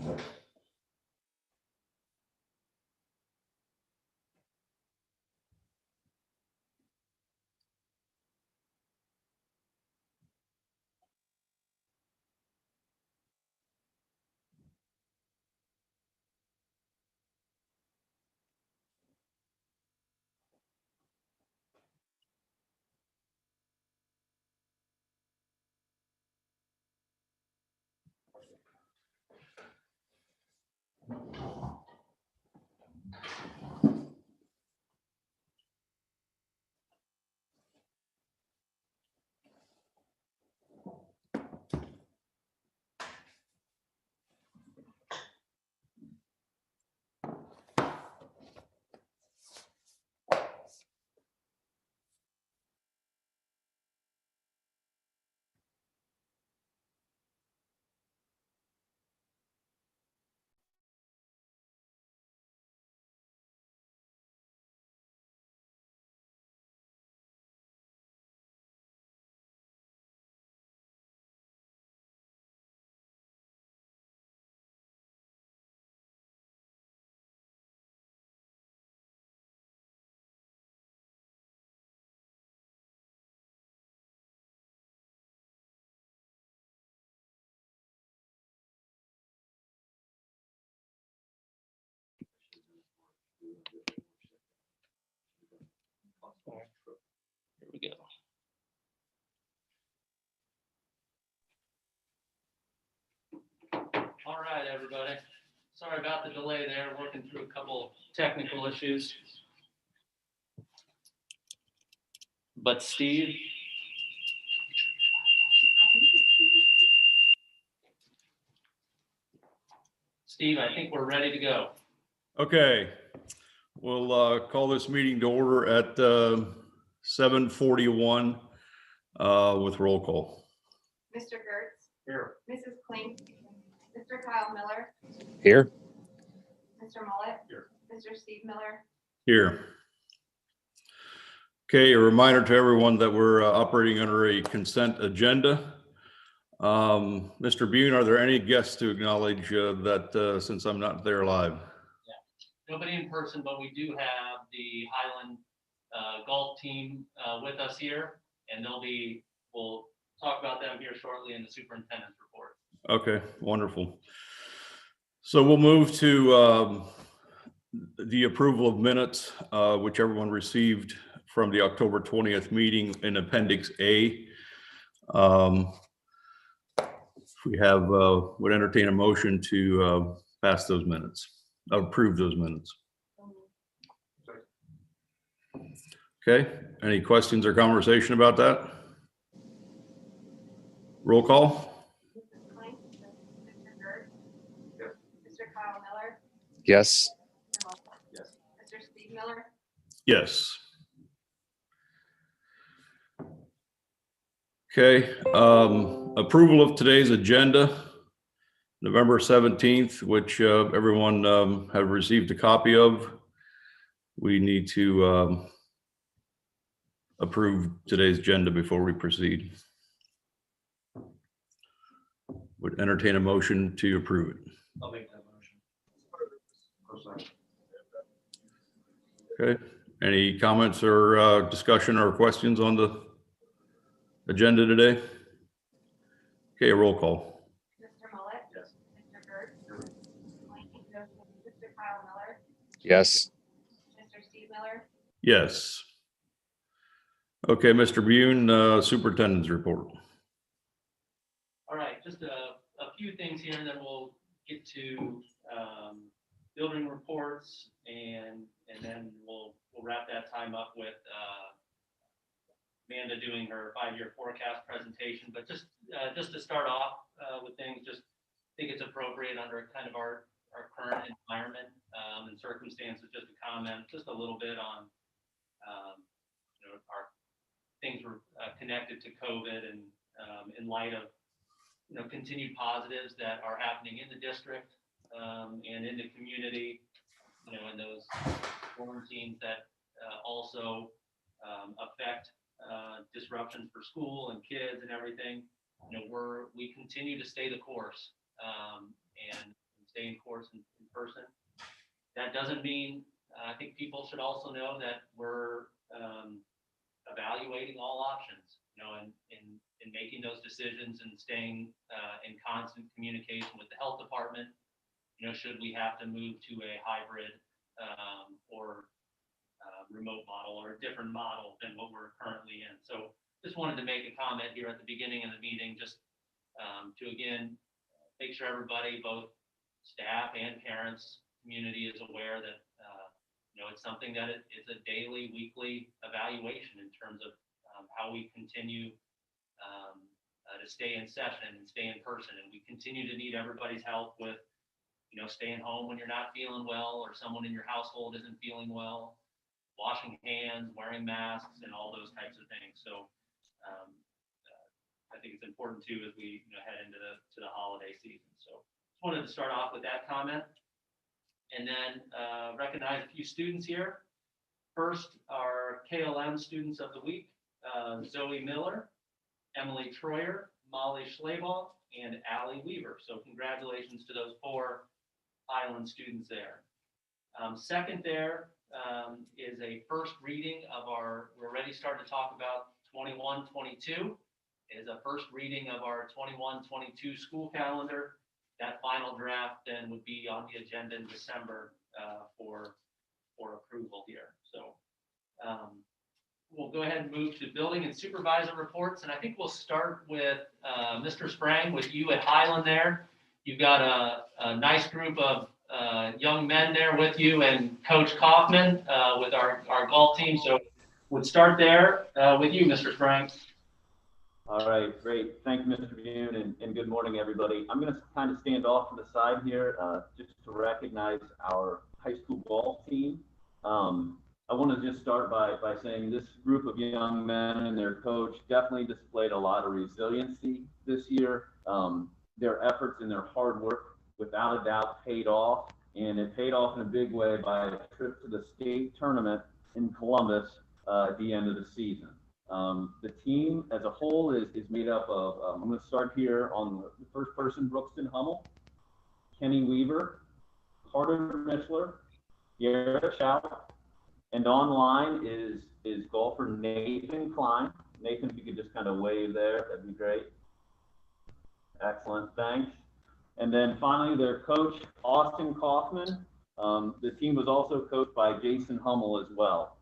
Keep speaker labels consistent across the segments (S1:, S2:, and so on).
S1: Here we go. All right, everybody. Sorry about the delay there. Working through a couple technical issues. But Steve, I think we're ready to go.
S2: Okay, we'll call this meeting to order at 7:41 with roll call.
S3: Mr. Gertz.
S1: Here.
S3: Mrs. Klink. Mr. Kyle Miller.
S4: Here.
S3: Mr. Mullet.
S1: Here.
S3: Mr. Steve Miller.
S2: Here. Okay, a reminder to everyone that we're operating under a consent agenda. Mr. Bune, are there any guests to acknowledge that since I'm not there live?
S1: Yeah, nobody in person, but we do have the Highland golf team with us here, and we'll talk about them here shortly in the superintendent's report.
S2: Okay, wonderful. So we'll move to the approval of minutes, which everyone received from the October 20th meeting in Appendix A. We have, would entertain a motion to pass those minutes, approve those minutes. Okay, any questions or conversation about that? Roll call.
S3: Mrs. Klink. Mr. Gertz.
S1: Yes.
S3: Mr. Kyle Miller.
S4: Yes.
S3: Mr. Mullet.
S1: Yes.
S3: Mr. Steve Miller.
S2: Yes. Okay, approval of today's agenda, November 17th, which everyone have received a copy of. We need to approve today's agenda before we proceed. Would entertain a motion to approve it.
S1: I'll make that motion.
S2: Okay, any comments or discussion or questions on the agenda today? Okay, roll call.
S3: Mr. Mullet.
S1: Yes.
S3: Mr. Gertz. Mr. Kyle Miller.
S4: Yes.
S3: Mr. Steve Miller.
S2: Yes. Okay, Mr. Bune, superintendent's report.
S1: All right, just a few things here, and then we'll get to building reports, and then we'll wrap that time up with Amanda doing her 5-year forecast presentation. But just to start off with things, just think it's appropriate under kind of our current environment and circumstances, just to comment just a little bit on our things were connected to COVID, and in light of continued positives that are happening in the district and in the community, and those quarantines that also affect disruptions for school and kids and everything. We continue to stay the course and stay in course in person. That doesn't mean, I think people should also know that we're evaluating all options, you know, and in making those decisions and staying in constant communication with the health department. You know, should we have to move to a hybrid or remote model or a different model than what we're currently in. So just wanted to make a comment here at the beginning of the meeting, just to again, make sure everybody, both staff and parents, community is aware that, you know, it's something that it's a daily, weekly evaluation in terms of how we continue to stay in session and stay in person. And we continue to need everybody's help with, you know, staying home when you're not feeling well or someone in your household isn't feeling well, washing hands, wearing masks, and all those types of things. So I think it's important too as we, you know, head into the holiday season. So just wanted to start off with that comment, and then recognize a few students here. First, our KLM students of the week, Zoe Miller, Emily Troyer, Molly Schlabach, and Allie Weaver. So congratulations to those 4 Highland students there. Second there is a first reading of our, we're already starting to talk about 21-22, is a first reading of our 21-22 school calendar. That final draft then would be on the agenda in December for approval here. So we'll go ahead and move to building and supervisor reports. And I think we'll start with Mr. Sprang, with you at Highland there. You've got a nice group of young men there with you, and Coach Kaufman with our golf team. So we'll start there with you, Mr. Sprang.
S5: All right, great. Thank you, Mr. Bune, and good morning, everybody. I'm going to kind of stand off to the side here just to recognize our high school golf team. I want to just start by saying this group of young men and their coach definitely displayed a lot of resiliency this year. Their efforts and their hard work, without a doubt, paid off, and it paid off in a big way by a trip to the state tournament in Columbus at the end of the season. The team as a whole is made up of, I'm going to start here on the first person, Brookston Hummel, Kenny Weaver, Carter Mishler, Garrett Schauer, and online is golfer Nathan Klein. Nathan, if you could just kind of wave there, that'd be great. Excellent, thanks. And then finally, their coach, Austin Kaufman. The team was also coached by Jason Hummel as well.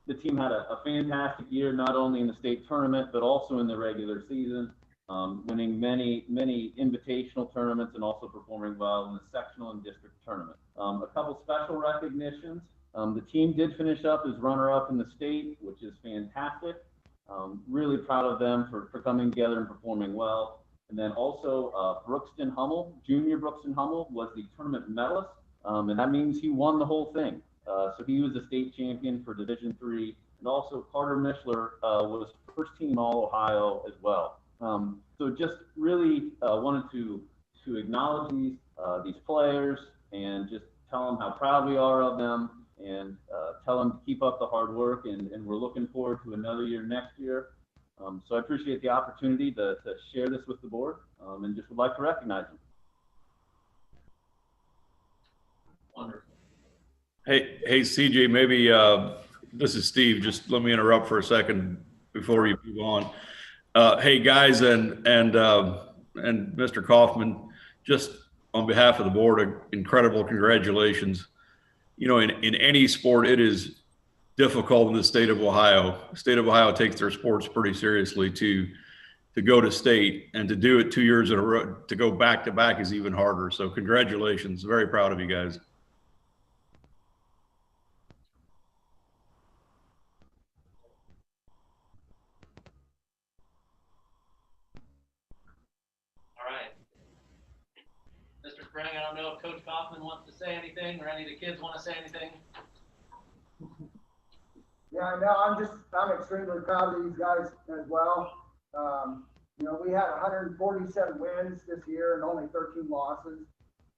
S5: The team had a fantastic year, not only in the state tournament, but also in the regular season, winning many invitational tournaments and also performing well in the sectional and district tournament. A couple special recognitions. The team did finish up as runner-up in the state, which is fantastic. Really proud of them for coming together and performing well. And then also Brookston Hummel, junior Brookston Hummel, was the tournament medalist, and that means he won the whole thing. So he was a state champion for Division III, and also Carter Mishler was first team All-Ohio as well. So just really wanted to acknowledge these players and just tell them how proud we are of them, and tell them to keep up the hard work, and we're looking forward to another year next year. So I appreciate the opportunity to share this with the board, and just would like to recognize them.
S1: Wonderful.
S2: Hey, CJ, maybe this is Steve. Just let me interrupt for a second before you move on. Hey, guys, and Mr. Kaufman, just on behalf of the board, incredible congratulations. You know, in any sport, it is difficult in the state of Ohio. The state of Ohio takes their sports pretty seriously. To go to state and to do it 2 years in a row, to go back to back is even harder. So congratulations. Very proud of you guys.
S1: All right. Mr. Sprang, I don't know if Coach Kaufman wants to say anything, or any of the kids want to say anything.
S6: Yeah, no, I'm extremely proud of these guys as well. You know, we had 147 wins this year and only 13 losses,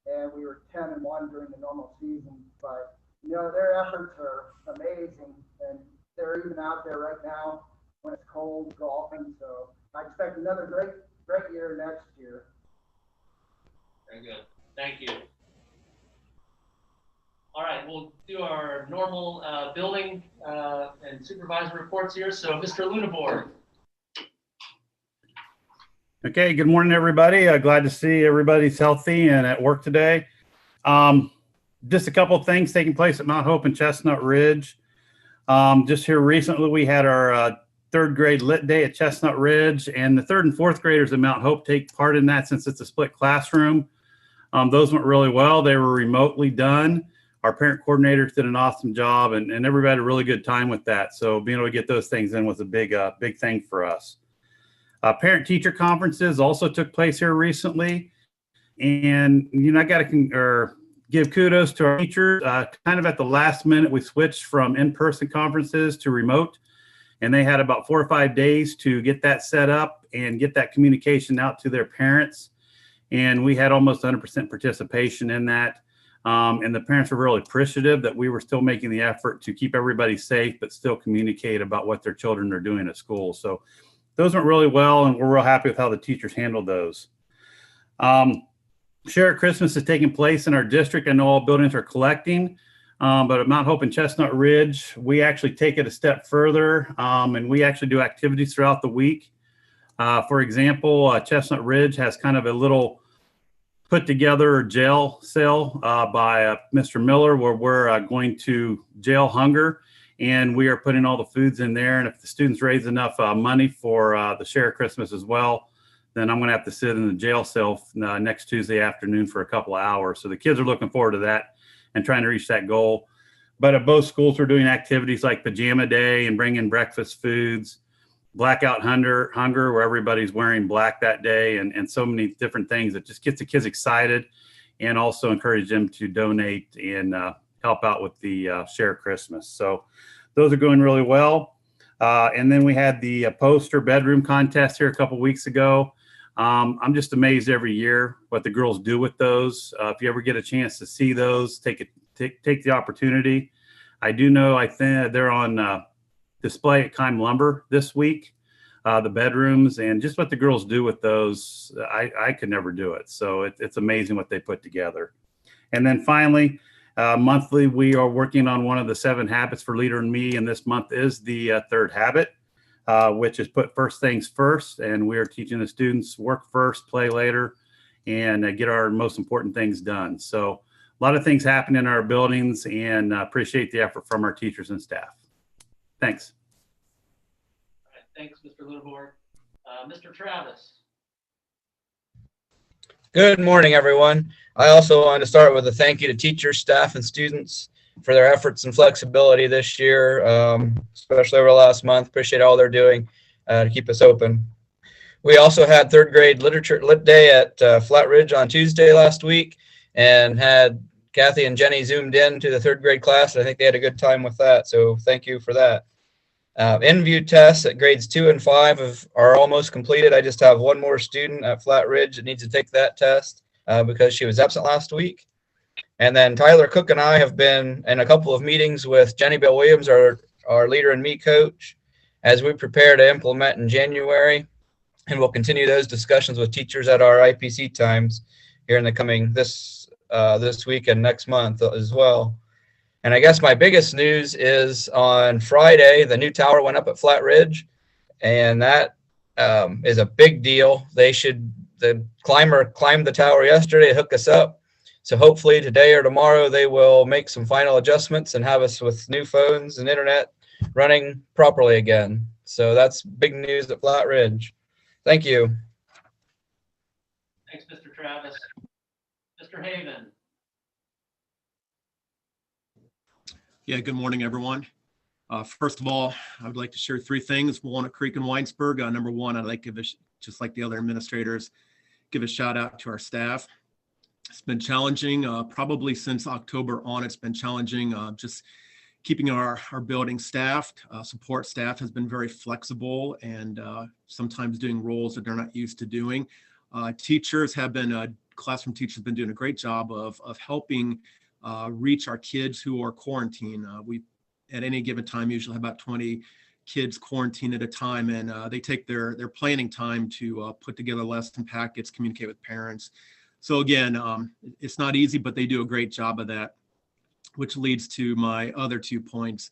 S6: and we were 10-1 during the normal season. But you know, their efforts are amazing, and they're even out there right now when it's cold golfing. So I expect another great year next year.
S1: Very good. Thank you. All right, we'll do our normal building and supervisor reports here. So Mr. Lunabor.
S7: Okay, good morning, everybody. Glad to see everybody's healthy and at work today. Just a couple of things taking place at Mount Hope and Chestnut Ridge. Just here recently, we had our third grade lit day at Chestnut Ridge, and the third and fourth graders at Mount Hope take part in that since it's a split classroom. Those went really well. They were remotely done. Our parent coordinators did an awesome job, and everybody had a really good time with that. So being able to get those things in was a big thing for us. Parent-teacher conferences also took place here recently. And, I got to give kudos to our teachers. Kind of at the last minute, we switched from in-person conferences to remote. And they had about 4 or 5 days to get that set up and get that communication out to their parents. And we had almost 100% participation in that. And the parents were really appreciative that we were still making the effort to keep everybody safe, but still communicate about what their children are doing at school. So those went really well, and we're real happy with how the teachers handled those. Share at Christmas is taking place in our district. I know all buildings are collecting, but at Mount Hope and Chestnut Ridge, we actually take it a step further, and we actually do activities throughout the week. For example, Chestnut Ridge has kind of a little put together jail cell by Mr. Miller, where we're going to jail hunger, and we are putting all the foods in there. And if the students raise enough money for the Share Christmas as well, then I'm going to have to sit in the jail cell next Tuesday afternoon for a couple of hours. So the kids are looking forward to that and trying to reach that goal. But at both schools, we're doing activities like Pajama Day and bringing breakfast foods, Blackout Hunger, where everybody's wearing black that day, and so many different things that just gets the kids excited and also encourage them to donate and help out with the Share Christmas. So those are going really well. And then we had the poster bedroom contest here a couple weeks ago. I'm just amazed every year what the girls do with those. If you ever get a chance to see those, take the opportunity. I do know, I think they're on display at Kime Lumber this week, the bedrooms, and just what the girls do with those, I could never do it. So it's amazing what they put together. And then finally, monthly, we are working on one of the 7 habits for Leader and Me, and this month is the third habit, which is put first things first. And we are teaching the students work first, play later, and get our most important things done. So a lot of things happen in our buildings, and appreciate the effort from our teachers and staff. Thanks.
S1: All right, thanks, Mr. Lunabor. Mr. Travis.
S8: Good morning, everyone. I also want to start with a thank you to teachers, staff, and students for their efforts and flexibility this year, especially over the last month. Appreciate all they're doing to keep us open. We also had third grade literature lit day at Flat Ridge on Tuesday last week, and had Kathy and Jenny zoomed in to the third grade class. I think they had a good time with that, so thank you for that. In-view tests at grades 2 and 5 are almost completed. I just have one more student at Flat Ridge that needs to take that test because she was absent last week. And then Tyler Cook and I have been in a couple of meetings with Jenny Bell Williams, our Leader and Me coach, as we prepare to implement in January. And we'll continue those discussions with teachers at our IPC times here in the coming this week and next month as well. And I guess my biggest news is on Friday, the new tower went up at Flat Ridge, and that is a big deal. The climber climbed the tower yesterday to hook us up. So hopefully today or tomorrow, they will make some final adjustments and have us with new phones and internet running properly again. So that's big news at Flat Ridge. Thank you.
S1: Thanks, Mr. Travis. Mr. Haven.
S9: Yeah, good morning, everyone. First of all, I would like to share 3 things. Walnut Creek and Winesburg. Number one, I'd like to give just like the other administrators, give a shout out to our staff. It's been challenging, probably since October on, it's been challenging. Just keeping our building staffed. Support staff has been very flexible and sometimes doing roles that they're not used to doing. Teachers have been, classroom teachers have been doing a great job of helping reach our kids who are quarantined. We, at any given time, usually have about 20 kids quarantined at a time, and they take their planning time to put together lesson packets, communicate with parents. So again, it's not easy, but they do a great job of that, which leads to my other 2 points.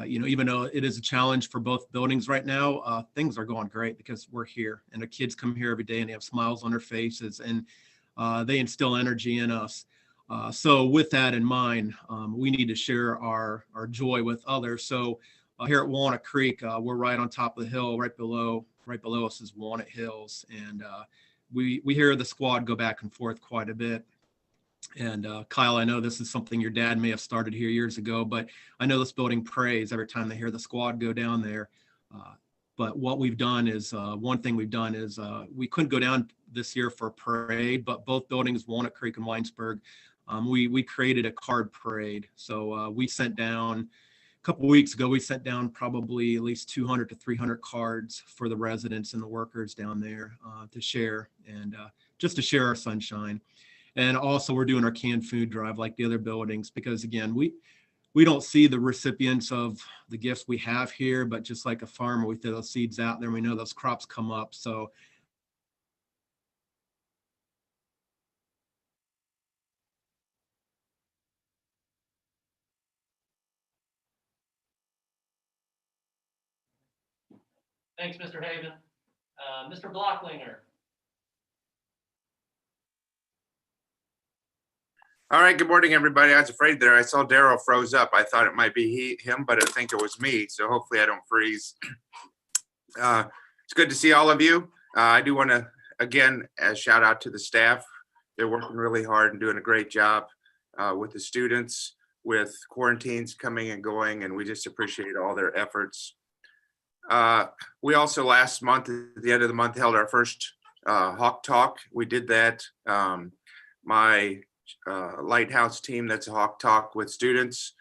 S9: Even though it is a challenge for both buildings right now, things are going great because we're here and the kids come here every day and they have smiles on their faces and they instill energy in us. So with that in mind, we need to share our joy with others. So here at Walnut Creek, we're right on top of the hill, right below us is Walnut Hills. And we hear the squad go back and forth quite a bit. And Kyle, I know this is something your dad may have started here years ago, but I know this building prays every time they hear the squad go down there. But what we've done is, one thing we've done is we couldn't go down this year for a parade, but both buildings, Walnut Creek and Winesburg, we created a card parade. So we sent down, a couple of weeks ago, we sent down probably at least 200 to 300 cards for the residents and the workers down there to share and just to share our sunshine. And also we're doing our canned food drive like the other buildings, because again, we don't see the recipients of the gifts we have here, but just like a farmer, we throw those seeds out there and we know those crops come up. So
S1: Thanks, Mr. Haven. Mr. Blocklinger.
S10: All right, good morning, everybody. I was afraid there. I saw Daryl froze up. I thought it might be him, but I think it was me. So hopefully I don't freeze. It's good to see all of you. I do want to, again, shout out to the staff. They're working really hard and doing a great job with the students, with quarantines coming and going, and we just appreciate all their efforts. We also last month, at the end of the month, held our first Hawk Talk. We did that. My Lighthouse team, that's a Hawk Talk with students,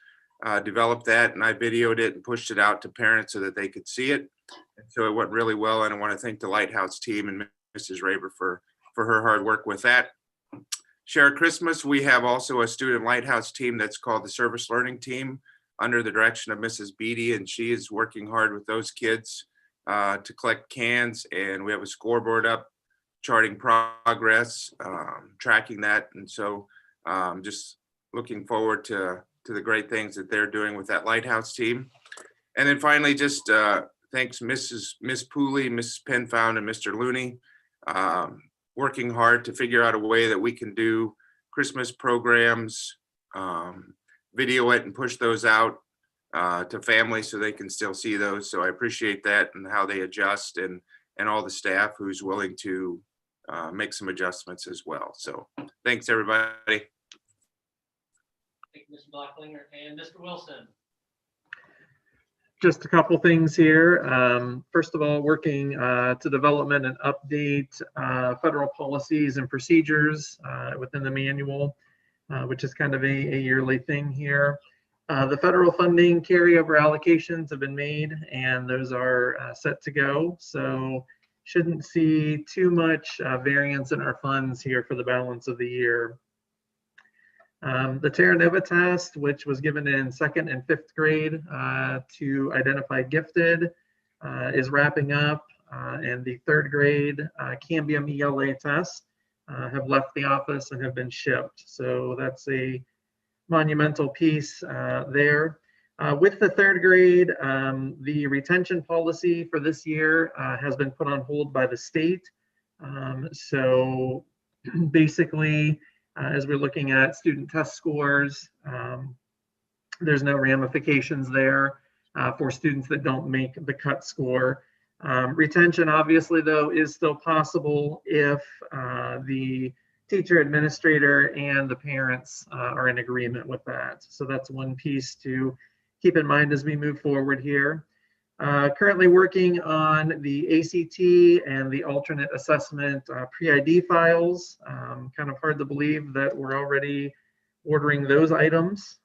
S10: developed that, and I videoed it and pushed it out to parents so that they could see it. And so it went really well, and I want to thank the Lighthouse team and Mrs. Raber for her hard work with that. Share Christmas, we have also a student Lighthouse team that's called the Service Learning Team under the direction of Mrs. Beatty, and she is working hard with those kids to collect cans, and we have a scoreboard up charting progress, tracking that. And so just looking forward to the great things that they're doing with that Lighthouse team. And then finally, just thanks Miss Pooley, Mrs. Penfound, and Mr. Looney, working hard to figure out a way that we can do Christmas programs, video it and push those out to families so they can still see those. So I appreciate that and how they adjust, and all the staff who's willing to make some adjustments as well. So thanks, everybody.
S1: Thank you, Mr. Blocklinger. And Mr. Wilson.
S11: Just a couple things here. First of all, working to development and update federal policies and procedures within the manual, which is kind of a yearly thing here. The federal funding carryover allocations have been made, and those are set to go. So shouldn't see too much variance in our funds here for the balance of the year. The Terra Nova test, which was given in 2nd and 5th grade to identify gifted, is wrapping up, and the 3rd grade Cambium ELA tests have left the office and have been shipped. So that's a monumental piece there. With the 3rd grade, the retention policy for this year has been put on hold by the state. So basically, as we're looking at student test scores, there's no ramifications there for students that don't make the cut score. Retention, obviously, though, is still possible if the teacher, administrator, and the parents are in agreement with that. So that's one piece to keep in mind as we move forward here. Currently working on the ACT and the alternate assessment pre-ID files. Kind of hard to believe that we're already ordering those items.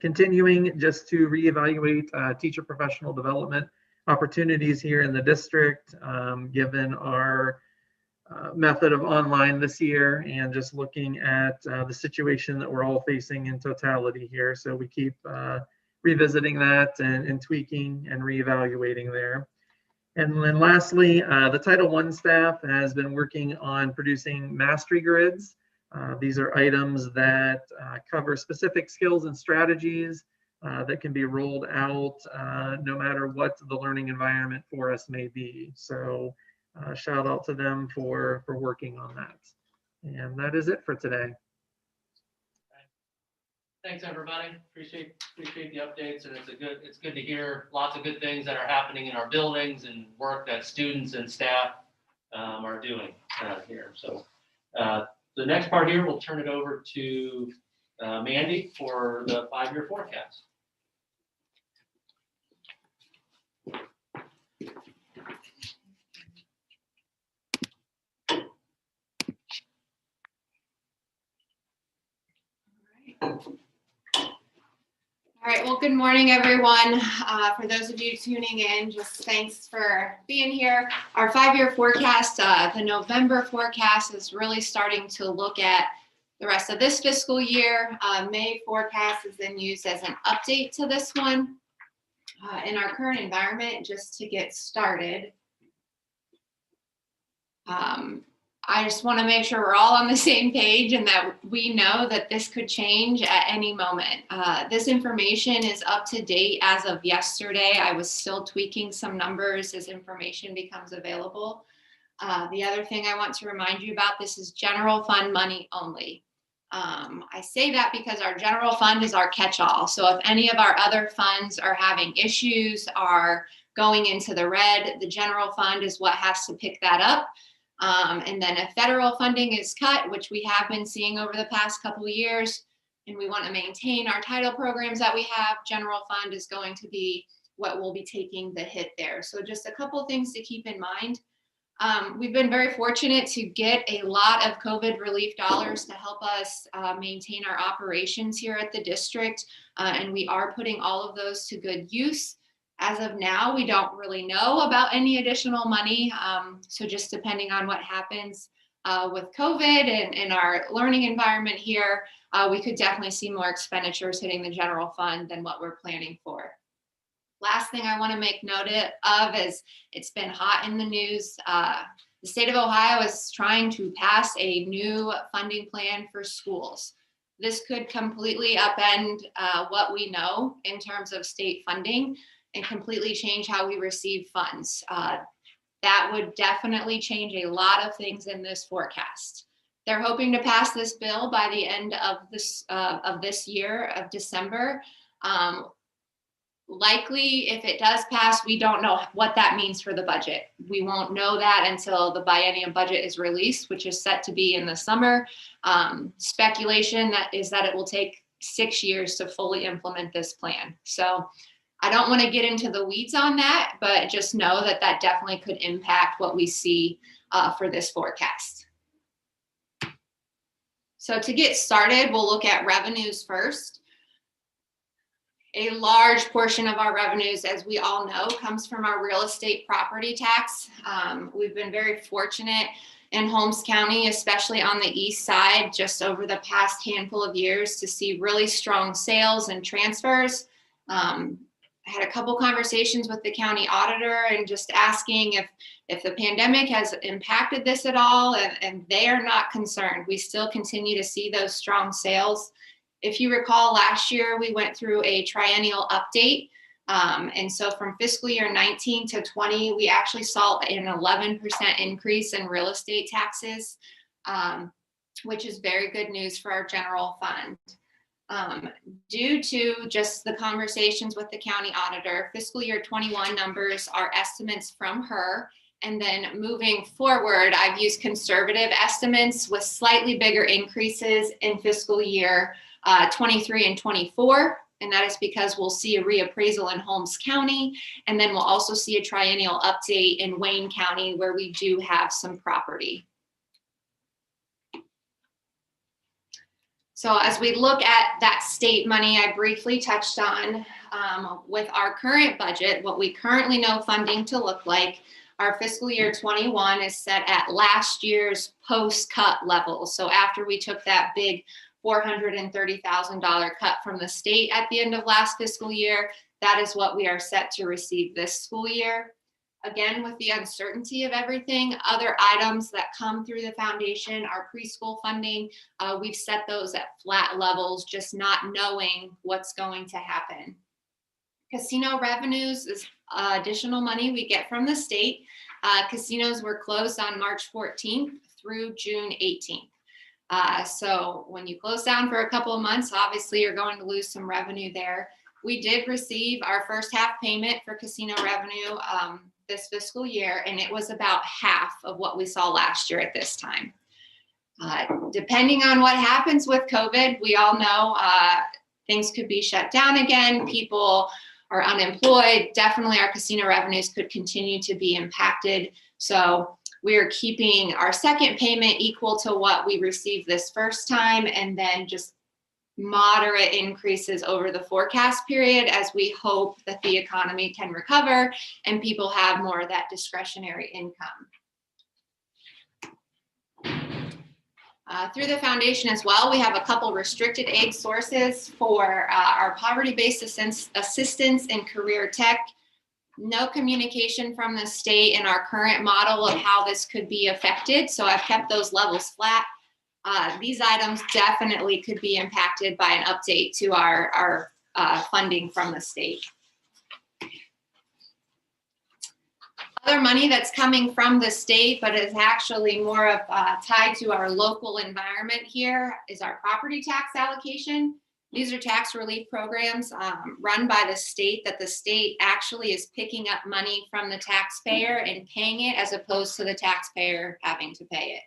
S11: Continuing just to reevaluate teacher professional development opportunities here in the district, given our method of online this year, and just looking at the situation that we're all facing in totality here. So we keep revisiting that and tweaking and reevaluating there. And then lastly, the Title I staff has been working on producing mastery grids. These are items that cover specific skills and strategies that can be rolled out no matter what the learning environment for us may be. So shout out to them for working on that. And that is it for today.
S1: Thanks, everybody. Appreciate the updates, and it's good to hear lots of good things that are happening in our buildings and work that students and staff are doing here. So the next part here, we'll turn it over to Mandy for the 5-year forecast.
S3: All right, well, good morning, everyone. For those of you tuning in, just thanks for being here. Our 5-year forecast, the November forecast is really starting to look at the rest of this fiscal year. May forecast is then used as an update to this one. In our current environment, just to get started, I just want to make sure we're all on the same page and that we know that this could change at any moment. This information is up to date as of yesterday. I was still tweaking some numbers as information becomes available. The other thing I want to remind you about, this is general fund money only. I say that because our general fund is our catch-all. So if any of our other funds are having issues, are going into the red, the general fund is what has to pick that up. And then if federal funding is cut, which we have been seeing over the past couple of years, and we want to maintain our title programs that we have, general fund is going to be what will be taking the hit there. So just a couple of things to keep in mind. We've been very fortunate to get a lot of COVID relief dollars to help us maintain our operations here at the district, and we are putting all of those to good use. As of now, we don't really know about any additional money. So just depending on what happens with COVID and our learning environment here, we could definitely see more expenditures hitting the general fund than what we're planning for. Last thing I want to make note of is it's been hot in the news. The state of Ohio is trying to pass a new funding plan for schools. This could completely upend what we know in terms of state funding and completely change how we receive funds. That would definitely change a lot of things in this forecast. They're hoping to pass this bill by the end of this year of December. Likely, if it does pass, we don't know what that means for the budget. We won't know that until the biennium budget is released, which is set to be in the summer. Speculation is that it will take 6 years to fully implement this plan. So I don't want to get into the weeds on that, but just know that that definitely could impact what we see for this forecast. So to get started, we'll look at revenues first. A large portion of our revenues, as we all know, comes from our real estate property tax. We've been very fortunate in Holmes County, especially on the east side, just over the past handful of years to see really strong sales and transfers. I had a couple conversations with the county auditor and just asking if the pandemic has impacted this at all, and they are not concerned. We still continue to see those strong sales. If you recall, last year we went through a triennial update. And so from fiscal year 19 to 20, we actually saw an 11% increase in real estate taxes, which is very good news for our general fund. Due to just the conversations with the county auditor, fiscal year 21 numbers are estimates from her. And then moving forward, I've used conservative estimates with slightly bigger increases in fiscal year 23 and 24. And that is because we'll see a reappraisal in Holmes County. And then we'll also see a triennial update in Wayne County, where we do have some property. So as we look at that state money I briefly touched on, with our current budget, what we currently know funding to look like, our fiscal year 21 is set at last year's post-cut level. So after we took that big $430,000 cut from the state at the end of last fiscal year, that is what we are set to receive this school year. Again, with the uncertainty of everything, other items that come through the foundation, our preschool funding, we've set those at flat levels, just not knowing what's going to happen. Casino revenues is additional money we get from the state. Casinos were closed on March 14th through June 18th. So when you close down for a couple of months, obviously you're going to lose some revenue there. We did receive our first half payment for casino revenue this fiscal year, and it was about half of what we saw last year at this time. Depending on what happens with COVID, we all know things could be shut down again. People are unemployed. Definitely our casino revenues could continue to be impacted. So we are keeping our second payment equal to what we received this first time, and then just moderate increases over the forecast period as we hope that the economy can recover and people have more of that discretionary income. Through the foundation as well, we have a couple restricted aid sources for our poverty-based assistance and career tech. No communication from the state in our current model of how this could be affected, so I've kept those levels flat. These items definitely could be impacted by an update to our funding from the state. Other money that's coming from the state, but is actually more of tied to our local environment here, is our property tax allocation. These are tax relief programs run by the state that the state actually is picking up money from the taxpayer and paying it, as opposed to the taxpayer having to pay it.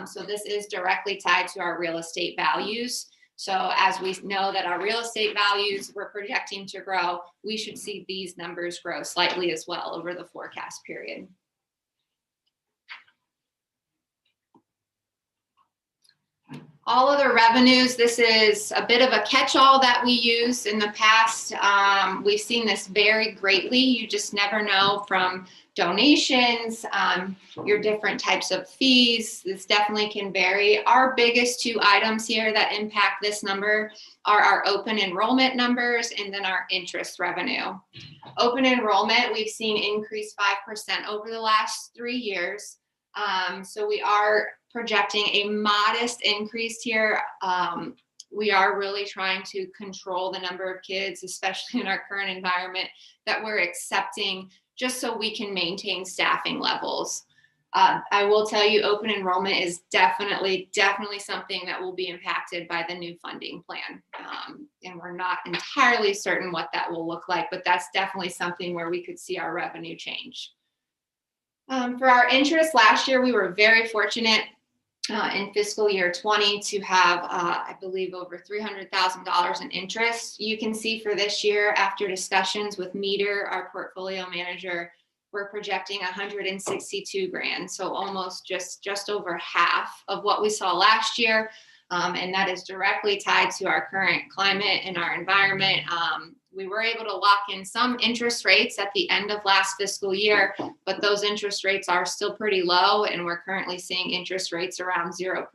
S3: So this is directly tied to our real estate values. So as we know that our real estate values we're projecting to grow, we should see these numbers grow slightly as well over the forecast period. All other revenues, this is a bit of a catch-all that we use in the past. We've seen this vary greatly. You just never know from donations, your different types of fees. This definitely can vary. Our biggest two items here that impact this number are our open enrollment numbers and then our interest revenue. Open enrollment, we've seen increase 5% over the last 3 years. So we are projecting a modest increase here. We are really trying to control the number of kids, especially in our current environment, that we're accepting, just so we can maintain staffing levels. I will tell you, open enrollment is definitely something that will be impacted by the new funding plan. And we're not entirely certain what that will look like, but that's definitely something where we could see our revenue change. For our interest last year, we were very fortunate in fiscal year 20 to have, I believe, over $300,000 in interest. You can see for this year, after discussions with Meter, our portfolio manager, we're projecting 162 grand. So almost just over half of what we saw last year. And that is directly tied to our current climate and our environment. We were able to lock in some interest rates at the end of last fiscal year, but those interest rates are still pretty low, and we're currently seeing interest rates around 0%.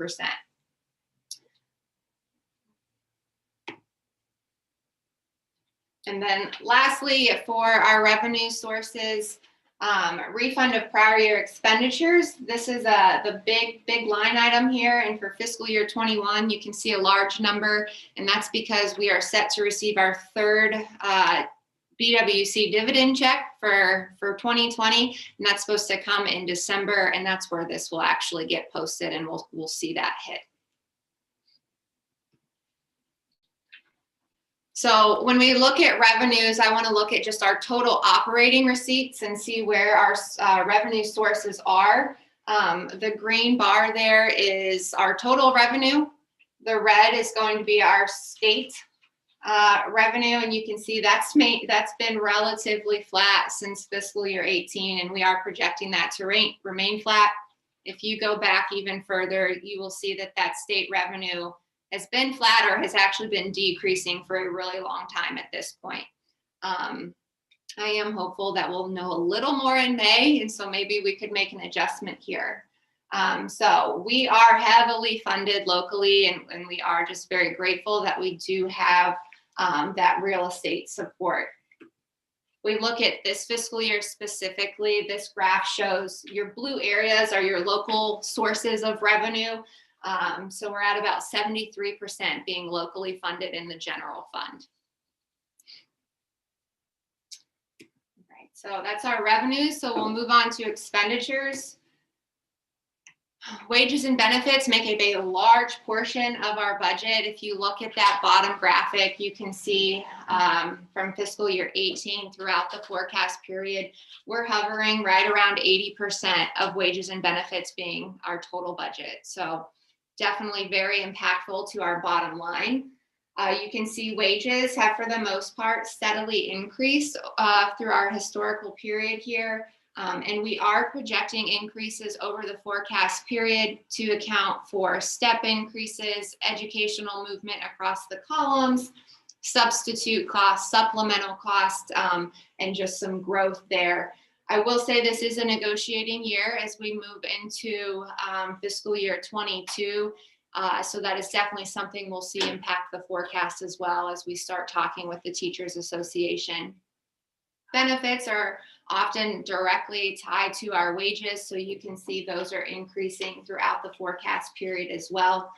S3: And then lastly, for our revenue sources, refund of prior year expenditures. This is the big line item here. And for fiscal year 21, you can see a large number, and that's because we are set to receive our third BWC dividend check for 2020, and that's supposed to come in December, and that's where this will actually get posted, and we'll see that hit. So when we look at revenues, I want to look at just our total operating receipts and see where our revenue sources are. The green bar there is our total revenue. The red is going to be our state revenue, and you can see that's been relatively flat since fiscal year 18, and we are projecting that to remain flat. If you go back even further, you will see that state revenue has been flat or has actually been decreasing for a really long time at this point. I am hopeful that we'll know a little more in May, and so maybe we could make an adjustment here. So we are heavily funded locally, and we are just very grateful that we do have that real estate support. We look at this fiscal year specifically. This graph shows your blue areas are your local sources of revenue. So we're at about 73% being locally funded in the general fund. All right, so that's our revenues. So we'll move on to expenditures. Wages and benefits make up a large portion of our budget. If you look at that bottom graphic, you can see from fiscal year 18 throughout the forecast period, we're hovering right around 80% of wages and benefits being our total budget. So definitely very impactful to our bottom line. You can see wages have, for the most part, steadily increased through our historical period here. And we are projecting increases over the forecast period to account for step increases, educational movement across the columns, substitute costs, supplemental costs, and just some growth there. I will say this is a negotiating year as we move into fiscal year 22. So that is definitely something we'll see impact the forecast as well as we start talking with the Teachers Association. Benefits are often directly tied to our wages, so you can see those are increasing throughout the forecast period as well.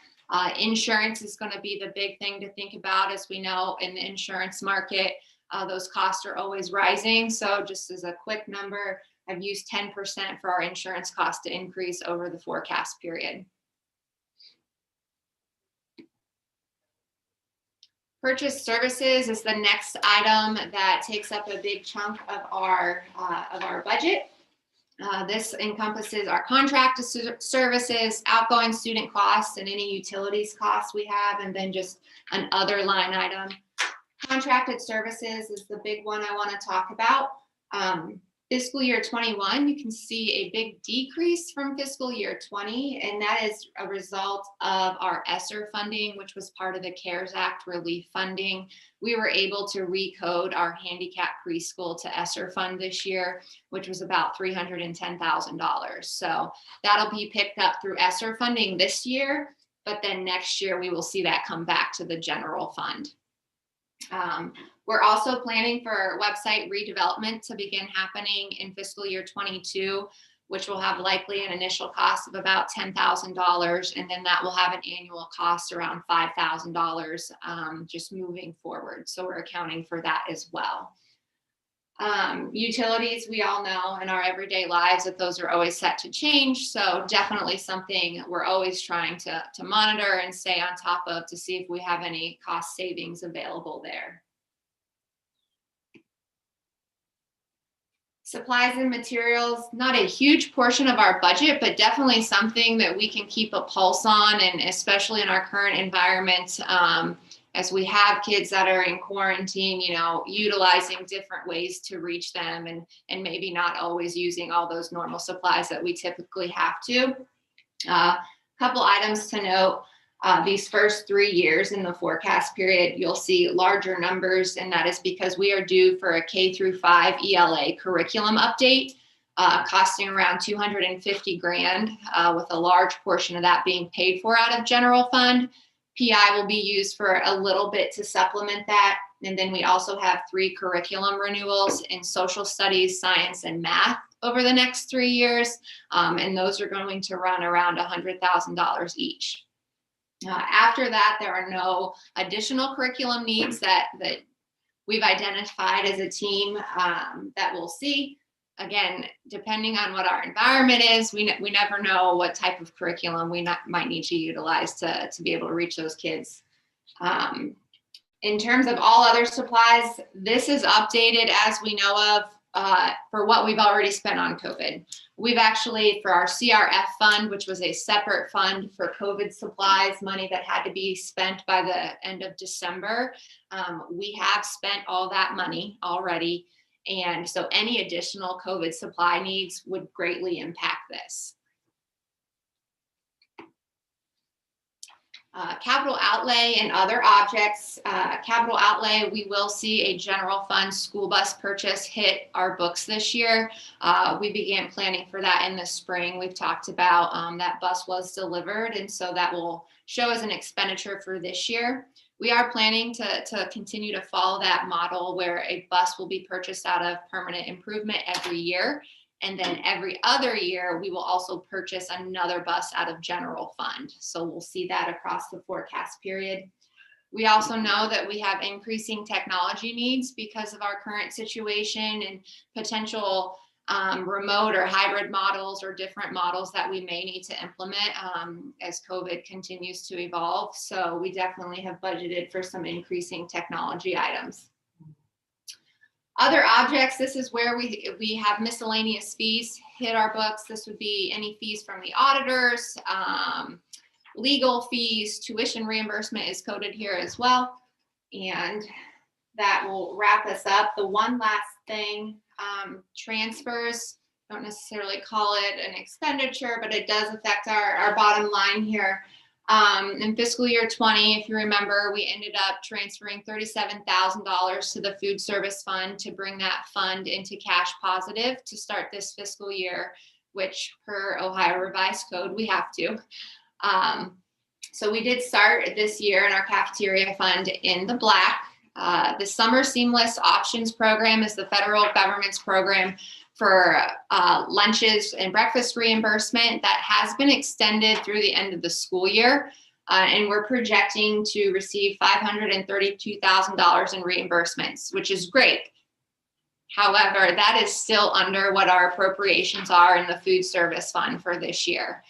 S3: Insurance is going to be the big thing to think about. As we know, in the insurance market, those costs are always rising. So just as a quick number, I've used 10% for our insurance cost to increase over the forecast period. Purchase services is the next item that takes up a big chunk of our budget. This encompasses our contracted services, outgoing student costs, and any utilities costs we have, and then just an other line item. Contracted services is the big one I want to talk about. Fiscal year 21, you can see a big decrease from fiscal year 20, and that is a result of our ESSER funding, which was part of the CARES Act relief funding. We were able to recode our handicap preschool to ESSER fund this year, which was about $310,000. So that'll be picked up through ESSER funding this year, but then next year we will see that come back to the general fund. We're also planning for website redevelopment to begin happening in fiscal year 22, which will have likely an initial cost of about $10,000, and then that will have an annual cost around $5,000 just moving forward. So we're accounting for that as well. Utilities, we all know in our everyday lives that those are always set to change. So definitely something we're always trying to monitor and stay on top of to see if we have any cost savings available there. Supplies and materials, not a huge portion of our budget, but definitely something that we can keep a pulse on, and especially in our current environment, as we have kids that are in quarantine, you know, utilizing different ways to reach them and maybe not always using all those normal supplies that we typically have to. Couple items to note. These first 3 years in the forecast period, you'll see larger numbers, and that is because we are due for a K-5 ELA curriculum update, costing around $250,000, with a large portion of that being paid for out of general fund. PI will be used for a little bit to supplement that. And then we also have 3 curriculum renewals in social studies, science, and math over the next 3 years. And those are going to run around $100,000 each. After that, there are no additional curriculum needs that we've identified as a team that we'll see. Again, depending on what our environment is, we never know what type of curriculum we might need to utilize to be able to reach those kids. In terms of all other supplies, this is updated as we know of for what we've already spent on COVID. We've actually, for our CRF fund, which was a separate fund for COVID supplies, money that had to be spent by the end of December, we have spent all that money already. And so any additional COVID supply needs would greatly impact this. Capital outlay and other objects. Capital outlay, we will see a general fund school bus purchase hit our books this year. We began planning for that in the spring. We've talked about that bus was delivered, and so that will show as an expenditure for this year. We are planning to continue to follow that model where a bus will be purchased out of permanent improvement every year. And then every other year, we will also purchase another bus out of general fund. So we'll see that across the forecast period. We also know that we have increasing technology needs because of our current situation and potential remote or hybrid models or different models that we may need to implement as COVID continues to evolve. So we definitely have budgeted for some increasing technology items. Other objects, this is where we have miscellaneous fees hit our books. This would be any fees from the auditors, legal fees, tuition reimbursement is coded here as well. And that will wrap us up. The one last thing, transfers, don't necessarily call it an expenditure, but it does affect our bottom line here. In fiscal year 20, if you remember, we ended up transferring $37,000 to the food service fund to bring that fund into cash positive to start this fiscal year, which per Ohio Revised Code, we have to. So we did start this year in our cafeteria fund in the black. The Summer Seamless Options Program is the federal government's program for lunches and breakfast reimbursement that has been extended through the end of the school year. And we're projecting to receive $532,000 in reimbursements, which is great. However, that is still under what our appropriations are in the food service fund for this year.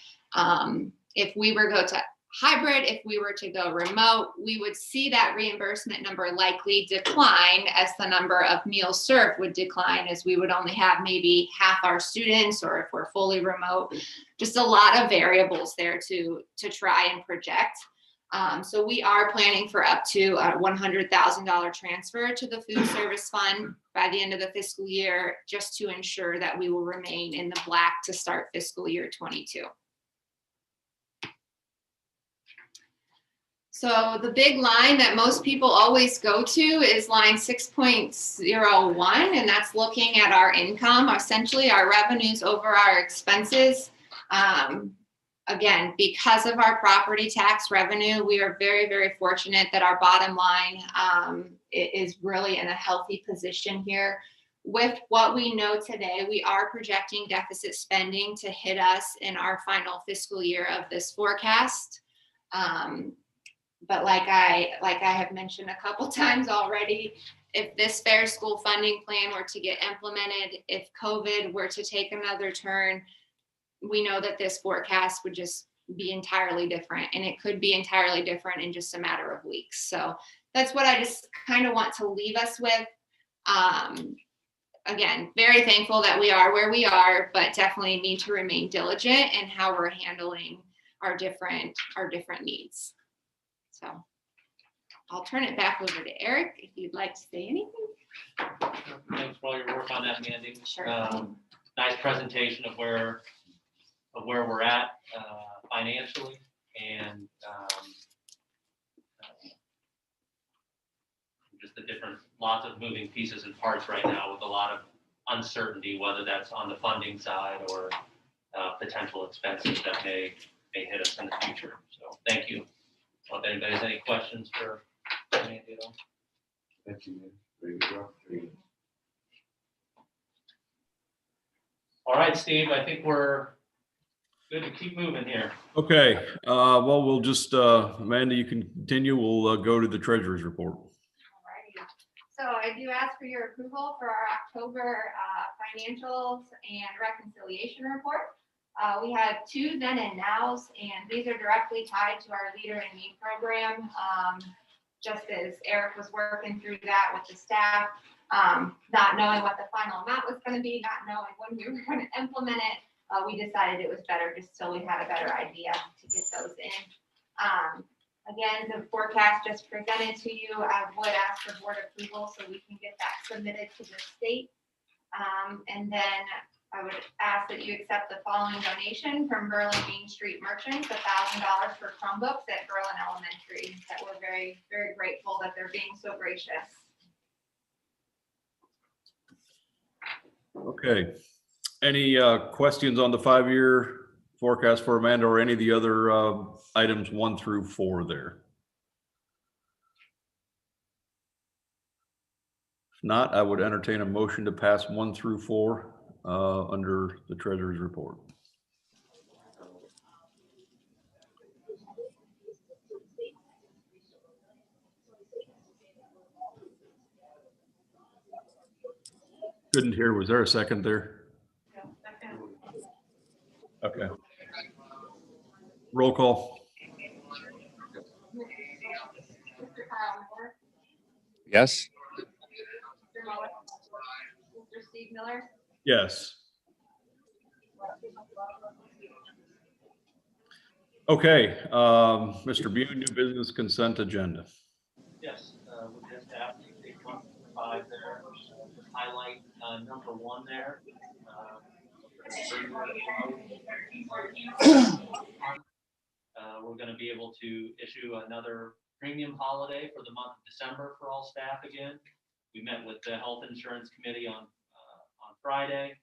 S3: If we were to go to hybrid, if we were to go remote, we would see that reimbursement number likely decline as the number of meals served would decline, as we would only have maybe half our students, or if we're fully remote, just a lot of variables there to try and project. So we are planning for up to a $100,000 transfer to the food service fund by the end of the fiscal year, just to ensure that we will remain in the black to start fiscal year 22. So the big line that most people always go to is line 6.01, and that's looking at our income, essentially our revenues over our expenses. Again, because of our property tax revenue, we are very, very fortunate that our bottom line is really in a healthy position here. With what we know today, we are projecting deficit spending to hit us in our final fiscal year of this forecast. But like I have mentioned a couple times already, if this fair school funding plan were to get implemented, if COVID were to take another turn, we know that this forecast would just be entirely different, and it could be entirely different in just a matter of weeks. So that's what I just kind of want to leave us with. Again, very thankful that we are where we are, but definitely need to remain diligent in how we're handling our different needs. So I'll turn it back over to Eric if you'd like to say anything.
S1: Thanks for all your work on that, Mandy.
S3: Sure.
S1: Nice presentation of where we're at financially, and just the different, lots of moving pieces and parts right now with a lot of uncertainty, whether that's on the funding side or potential expenses that may hit us in the future. So thank you. Well, if anybody has any questions for Mandy at all.
S12: Thank you, man. Very good job. Very good.
S1: All right, Steve, I think we're good to keep moving here.
S2: Okay, well, we'll just, Amanda, you can continue. We'll go to the treasurer's report.
S3: Alrighty. So I do ask for your approval for our October financials and reconciliation report. We had 2 then and nows, and these are directly tied to our Leader in Me program. Just as Eric was working through that with the staff, not knowing what the final amount was going to be, not knowing when we were going to implement it, we decided it was better just till we had a better idea to get those in. Again, the forecast just presented to you, I would ask for board approval so we can get that submitted to the state. And then I would ask that you accept the following donation from Berlin Main Street Merchants, $1,000 for Chromebooks at Berlin Elementary. That we're very, very grateful that they're being so gracious.
S2: Okay. Any questions on the 5-year forecast for Amanda or any of the other items 1 through 4 there? If not, I would entertain a motion to pass 1 through 4 under the treasurer's report. Couldn't hear. Was there a second there? Okay. Roll call.
S3: Mr. Kyle Miller,
S4: Yes.
S3: Mr. Mullet, Mr. Steve Miller,
S2: Yes. Okay, Mr. Bune, new business consent agenda.
S1: Yes, we're just asking to take 1 through 5 there, just highlight number 1 there. We're going to be able to issue another premium holiday for the month of December for all staff again. We met with the Health Insurance Committee on Friday,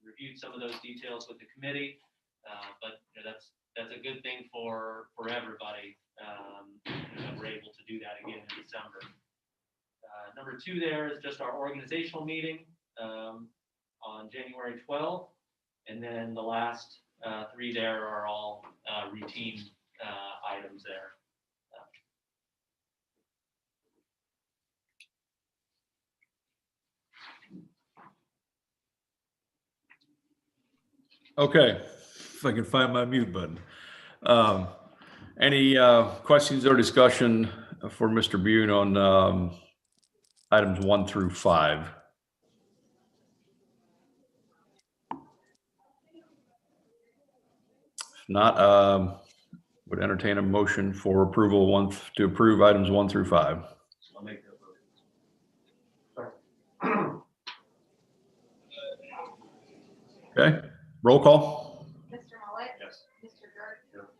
S1: reviewed some of those details with the committee, but you know, that's a good thing for everybody. We're able to do that again in December. Number 2 there is just our organizational meeting on January 12th, and then the last 3 there are all routine items there.
S2: Okay, if I can find my mute button. Any questions or discussion for Mr. Bune on items 1 through 5? If not, would entertain a motion for approval to approve items 1 through 5.
S1: I'll make that vote.
S2: Okay, roll call.
S3: Mr. Mullet.
S1: Yes.
S3: Mr. Gerg.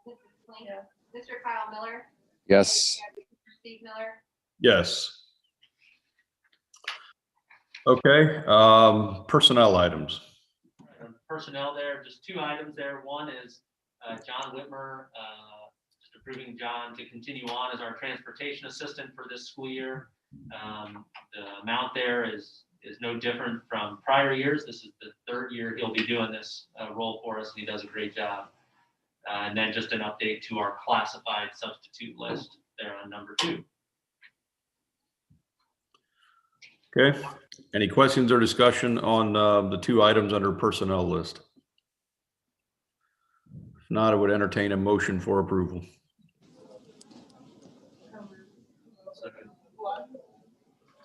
S3: Mrs. Klink. Mr. Kyle Miller,
S4: Yes.
S3: Mr. Steve Miller,
S2: Yes. Okay, personnel items.
S1: Personnel there, just 2 items there. One is John Whitmer, just approving John to continue on as our transportation assistant for this school year. The amount there is no different from prior years. This is the 3rd year he'll be doing this role for us, and he does a great job. And then just an update to our classified substitute list there on number 2.
S2: Okay, any questions or discussion on the 2 items under personnel list? If not, I would entertain a motion for approval.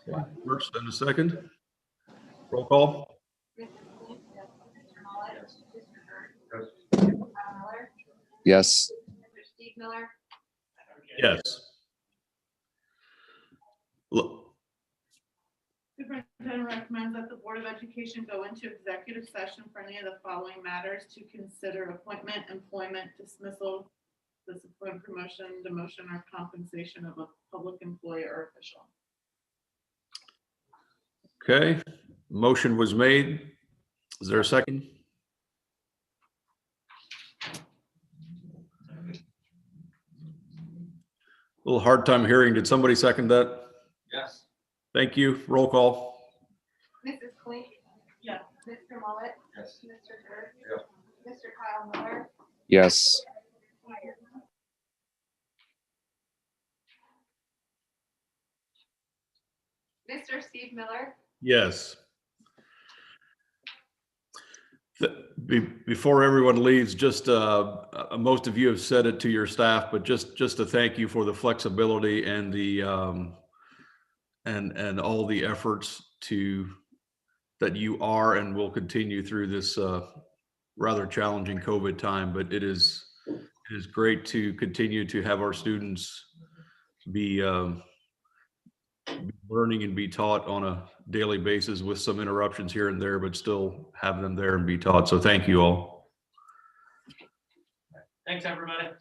S2: Okay, first and a second. Roll call.
S3: Mrs. Klink, Mr. Mullet, Mr. Gerg, Mr. Kyle Miller,
S4: Yes.
S3: Mr. Steve Miller,
S2: Yes. Look,
S13: Superintendent recommends that the Board of Education go into executive session for any of the following matters to consider: appointment, employment, dismissal, discipline, promotion, demotion, or compensation of a public employee or official.
S2: okay, motion was made. Is there a second? A little hard time hearing. Did somebody second that?
S1: Yes.
S2: Thank you. Roll call.
S3: Mrs. Klink.
S13: Yes.
S3: Mr. Mullet,
S1: Yes.
S3: Mr. Gerg, Mr. Kyle Miller,
S4: Yes.
S3: Mr. Steve Miller,
S2: Yes. Before everyone leaves, just most of you have said it to your staff, but just to thank you for the flexibility and the and all the efforts that you are and will continue through this rather challenging COVID time. But it is great to continue to have our students be learning and be taught on a daily basis with some interruptions here and there, but still have them there and be taught. So thank you all.
S1: Thanks, everybody.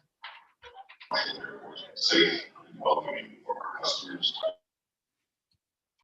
S12: Safe, welcoming for our customers.